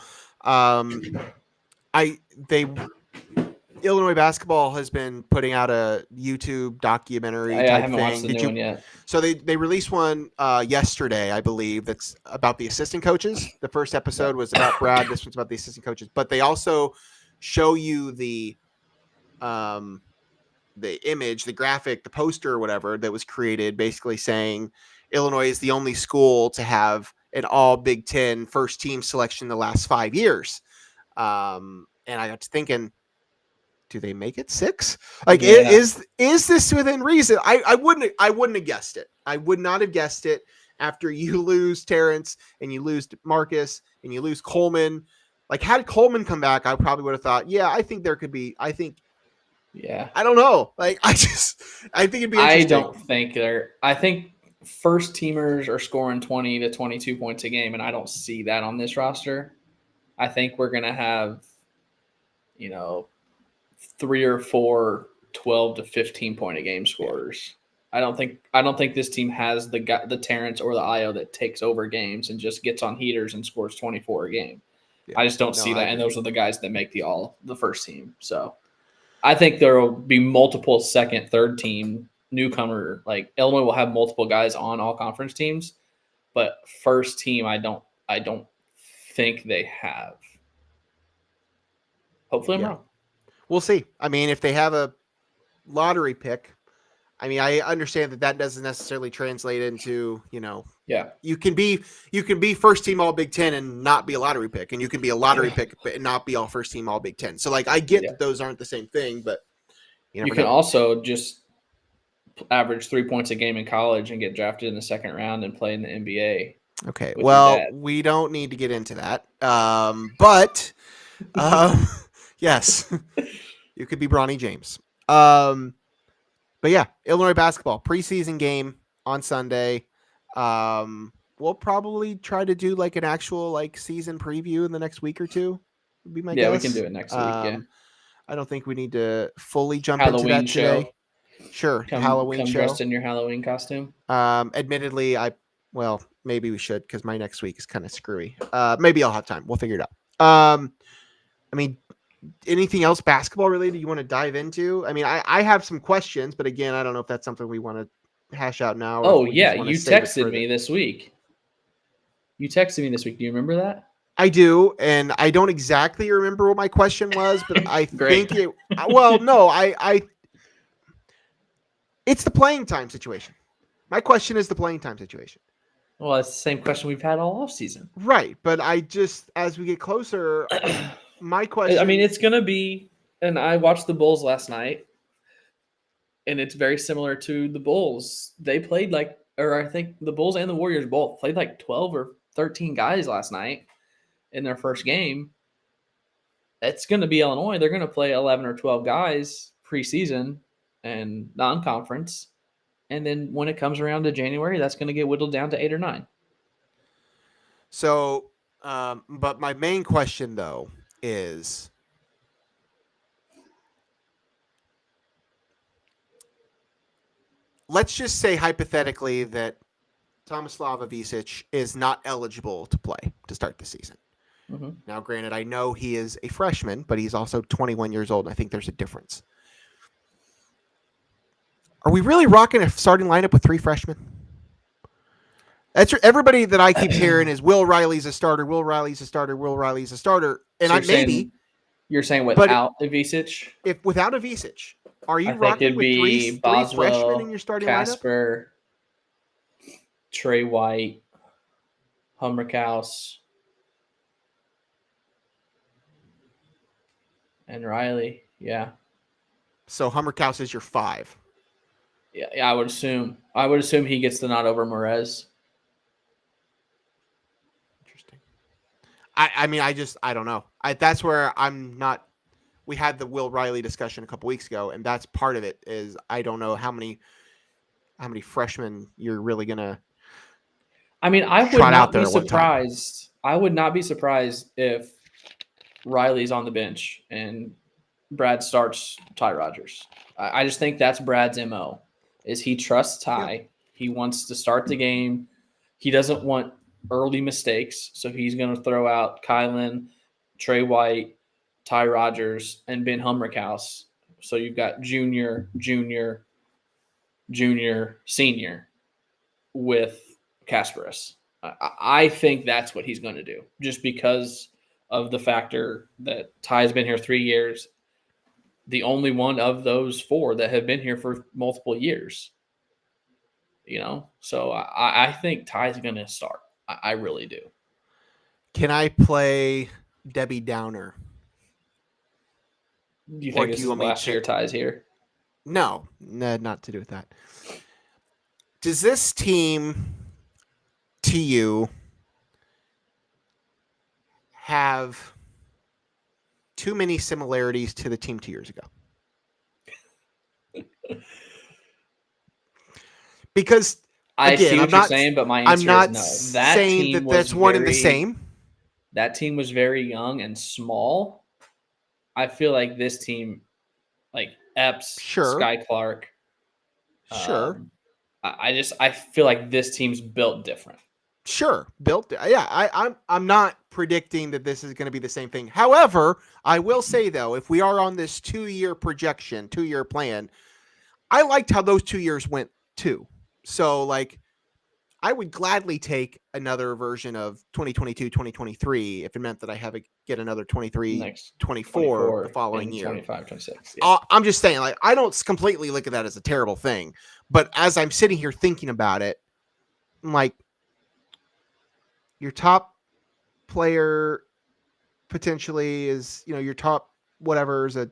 Illinois basketball has been putting out a YouTube documentary type I haven't thing. watched the new one yet. So they released one yesterday, I believe, that's about the assistant coaches. The first episode was about Brad. This one's about the assistant coaches. But they also show you the image, the graphic, the poster or whatever that was created, basically saying Illinois is the only school to have an all Big Ten first team selection in the last 5 years. And I got to thinking, do they make it 6? Like, is this within reason? I wouldn't have guessed it. I would not have guessed it after you lose Terrence and you lose Marcus and you lose Coleman. Like, had Coleman come back, I probably would have thought, I think there could be. I don't know. Like, I think it'd be interesting. I think first teamers are scoring 20 to 22 points a game, and I don't see that on this roster. I think we're gonna have, 3 or 4 12 to 15 point a game scorers. I don't think this team has the Terrence or the Io that takes over games and just gets on heaters and scores 24 a game. I just don't see that, and those are the guys that make the first team. So I think there will be multiple second, third team newcomer. Like, Illinois will have multiple guys on all conference teams, but first team I don't think they have. Hopefully I'm wrong. We'll see. I mean, if they have a lottery pick, I mean, I understand that doesn't necessarily translate into, you can be first team all Big Ten and not be a lottery pick, and you can be a lottery pick but not be all first team all Big Ten. So, like, I get that those aren't the same thing, but you can also just average 3 points a game in college and get drafted in the second round and play in the NBA. Okay, well, we don't need to get into that, but yes, you could be Bronny James. But yeah, Illinois basketball preseason game on Sunday. We'll probably try to do like an actual season preview in the next week or two. Would be my guess. Yeah, we can do it next week. Yeah. I don't think we need to fully jump into that today. Sure, Halloween show. Dressed in your Halloween costume. Admittedly, I Well, maybe we should because my next week is kind of screwy. Maybe I'll have time. We'll figure it out. I mean, anything else basketball related you want to dive into? I mean, I have some questions, but again, I don't know if that's something we want to hash out now. Oh, yeah. You texted me this week. Do you remember that? I do, and I don't exactly remember what my question was, but I think it. Well, no, it's the playing time situation. My question is the playing time situation. Well, it's the same question we've had all offseason. Right, but as we get closer, my question. I mean, it's going to be, and I watched the Bulls last night, and it's very similar to the Bulls. They played I think the Bulls and the Warriors both played like 12 or 13 guys last night in their first game. It's going to be Illinois. They're going to play 11 or 12 guys preseason and non-conference. And then when it comes around to January, that's going to get whittled down to 8 or 9. So, but my main question, though, is let's just say hypothetically that Tomislav Ivisic is not eligible to play to start the season. Mm-hmm. Now, granted, I know he is a freshman, but he's also 21 years old. And I think there's a difference. Are we really rocking a starting lineup with 3 freshmen? That's everybody that I keep hearing is Will Riley's a starter. Will Riley's a starter. Will Riley's a starter. And so you're saying without Ivisic? If without Ivisic, are you rocking with three freshmen in your starting Casper, lineup? Trey White, Hummerkaus, and Riley. Yeah. So Hummerkaus is your 5. Yeah, I would assume he gets the nod over Morez. Interesting. I mean, I don't know. That's where I'm not. We had the Will Riley discussion a couple weeks ago, and that's part of it. Is I don't know how many freshmen you're really gonna. I mean, I would not be surprised. I would not be surprised if Riley's on the bench and Brad starts Ty Rodgers. I just think that's Brad's MO. Is he trusts Ty. Yeah. He wants to start the game. He doesn't want early mistakes, so he's going to throw out Kylan, Trey White, Ty Rodgers, and Ben Hummerkaus. So you've got junior, senior with Kasparis. I think that's what he's going to do, just because of the factor that Ty's been here 3 years. The only one of those 4 that have been here for multiple years, so I think Ty's going to start. I really do. Can I play Debbie Downer? Do you think this is the last year Ty's here? No, not to do with that. Does this team to you have too many similarities to the team 2 years ago? Because I see what you're saying, but my answer is no. That saying that that's one and the same. That team was very young and small. I feel like this team, like Epps, Sky Clark. Sure. I feel like this team's built different. Sure, built. Yeah, I'm not predicting that this is going to be the same thing. However, I will say though, if we are on this 2-year projection, 2-year plan, I liked how those 2 years went too. So like, I would gladly take another version of 2022, 2023 if it meant that I have to get another 23, 24 the following year. 25, 26. Yeah. I'm just saying, like, I don't completely look at that as a terrible thing, but as I'm sitting here thinking about it, I'm like, your top player potentially is, your top whatever is a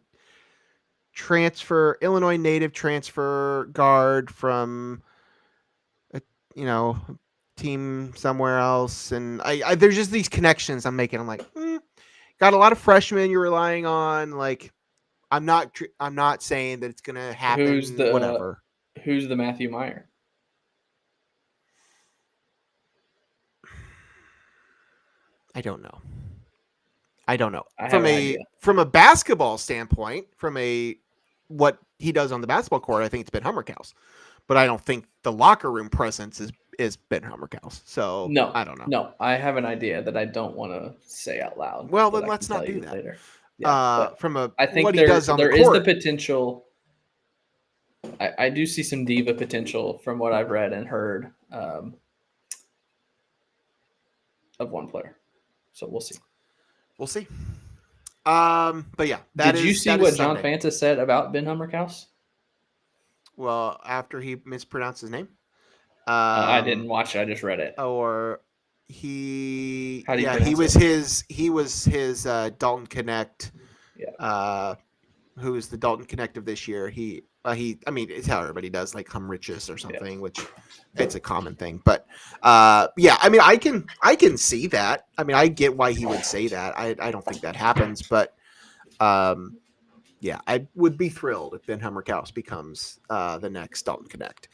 Illinois native transfer guard from a team somewhere else. And I there's just these connections I'm making. I'm like, got a lot of freshmen you're relying on. Like, I'm not saying that it's going to happen. Who's the Matthew Meyer? I don't know. From a basketball standpoint, from what he does on the basketball court, I think it's been Hummerkaus. But I don't think the locker room presence is Ben Hammerkaus. So No, I don't know. No, I have an idea that I don't want to say out loud. Well, then let's not do that later. Yeah, I think what he does on there the court is the potential. I do see some diva potential from what I've read and heard of one player. So we'll see. We'll see. But yeah, did you see what John Fanta said about Ben Hammerkaus? Well, after he mispronounced his name, I didn't watch it. I just read it. Or he was his Dalton Connect. Yeah. Who is the Dalton Connect of this year? I mean, it's how everybody does, like Humrichus or something, which it's a common thing. But yeah, I mean, I can see that. I mean, I get why he would say that. I don't think that happens, but yeah, I would be thrilled if Ben Hammerkaus becomes the next Dalton Connect.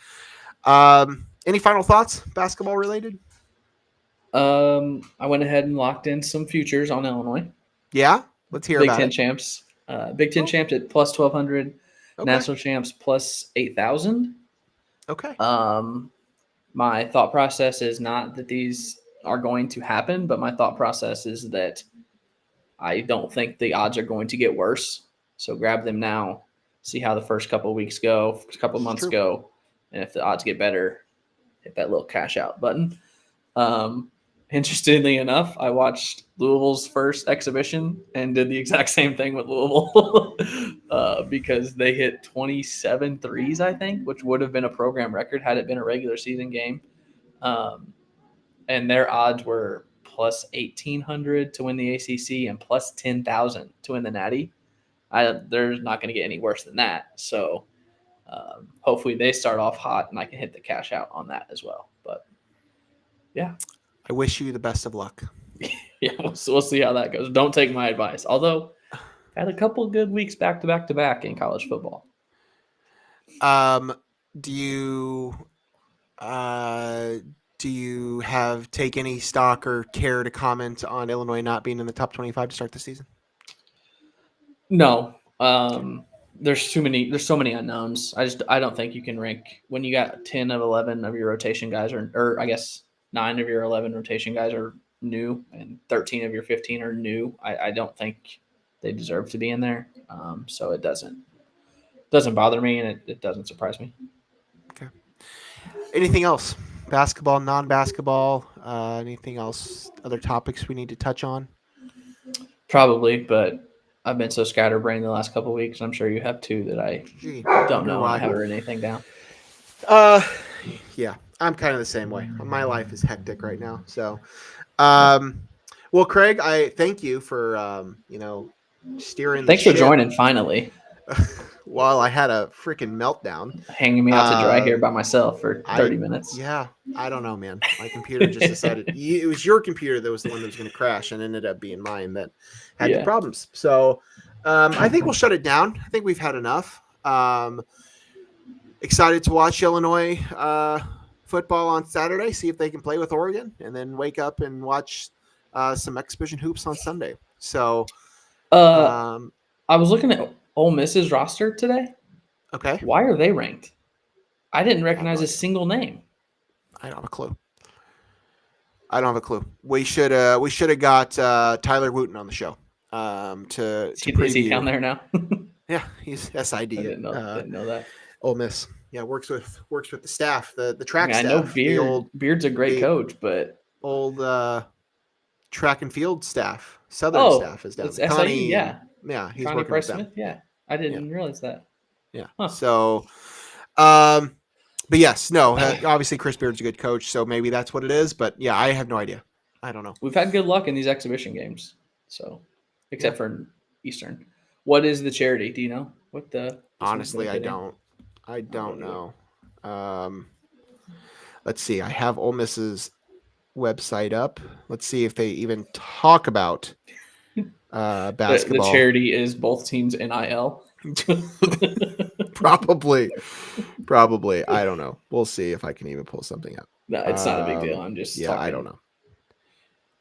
Any final thoughts, basketball related? I went ahead and locked in some futures on Illinois. Yeah, let's hear about it. Big Ten champs. Big Ten champs at plus 1,200. Okay. National champs plus 8,000. Okay. My thought process is not that these are going to happen, but my thought process is that I don't think the odds are going to get worse. So grab them now, see how the first couple of weeks go, first couple of months go, and if the odds get better, hit that little cash out button. Interestingly enough, I watched Louisville's first exhibition and did the exact same thing with Louisville because they hit 27 threes, I think, which would have been a program record had it been a regular season game. And their odds were plus 1,800 to win the ACC and plus 10,000 to win the Natty. They're not going to get any worse than that. So hopefully they start off hot and I can hit the cash out on that as well. But yeah. I wish you the best of luck. Yeah, we'll see how that goes. Don't take my advice. Although, I had a couple of good weeks back to back in college football. Do you take any stock or care to comment on Illinois not being in the top 25 to start the season? No. There's so many unknowns. I don't think you can rank when you got 10 of 11 of your rotation guys or I guess 9 of your 11 rotation guys are new and 13 of your 15 are new. I don't think they deserve to be in there. So it doesn't bother me and it doesn't surprise me. Okay. Anything else? Basketball, non-basketball, anything else? Other topics we need to touch on? Probably, but I've been so scatterbrained the last couple of weeks. I'm sure you have too that I don't know. I haven't written anything down. Yeah. I'm kind of the same way. My life is hectic right now. So, well, Craig, I thank you for, steering. Thanks for joining finally. While I had a freaking meltdown. Hanging me out to dry here by myself for 30 minutes. Yeah. I don't know, man. My computer just decided it was your computer that was the one that was going to crash and ended up being mine that had the problems. So, I think we'll shut it down. I think we've had enough. Excited to watch Illinois, football on Saturday, see if they can play with Oregon, and then wake up and watch some exhibition hoops on Sunday. So, I was looking at Ole Miss's roster today. Okay. Why are they ranked? I didn't recognize a single name. I don't have a clue. We should have got Tyler Wooten on the show to preview. Is he down there now? Yeah, he's SID. I didn't know that. Ole Miss. Yeah, works with the staff, the track staff. I know Beard's a great coach, but old track and field staff, Southern staff is down there. Connie, he's Connie working Price with them. Smith. Yeah, I didn't realize that. Yeah. Huh. So, but yes, no. Obviously, Chris Beard's a good coach, so maybe that's what it is. But yeah, I have no idea. I don't know. We've had good luck in these exhibition games, so except for Eastern. What is the charity? Do you know what the? Honestly, I don't. I don't know. Let's see. I have Ole Miss's website up. Let's see if they even talk about basketball. The charity is both teams NIL. Probably. I don't know. We'll see if I can even pull something up. No, it's not a big deal. I'm just talking. I don't know.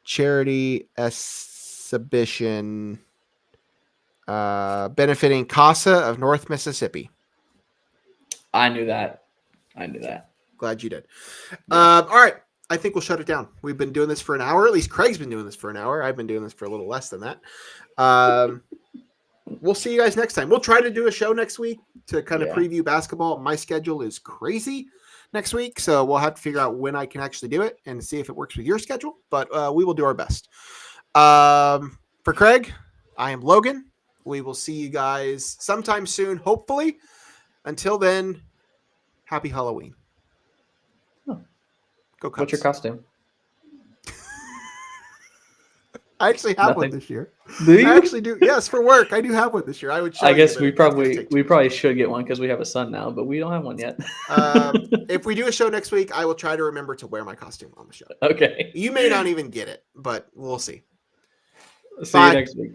Charity exhibition benefiting CASA of North Mississippi. I knew that. Glad you did. Yeah. All right. I think we'll shut it down. We've been doing this for an hour. At least Craig's been doing this for an hour. I've been doing this for a little less than that. We'll see you guys next time. We'll try to do a show next week to kind of preview basketball. My schedule is crazy next week, so we'll have to figure out when I can actually do it and see if it works with your schedule, but we will do our best. For Craig, I am Logan. We will see you guys sometime soon, hopefully. Until then, happy Halloween. Oh. Go Cubs. What's your costume? I actually have one this year. Do you? I actually do. Yes, for work. I do have one this year. I would show I guess you, we probably should get one because we have a son now, but we don't have one yet. If we do a show next week, I will try to remember to wear my costume on the show. Okay. You may not even get it, but we'll see. See you next week.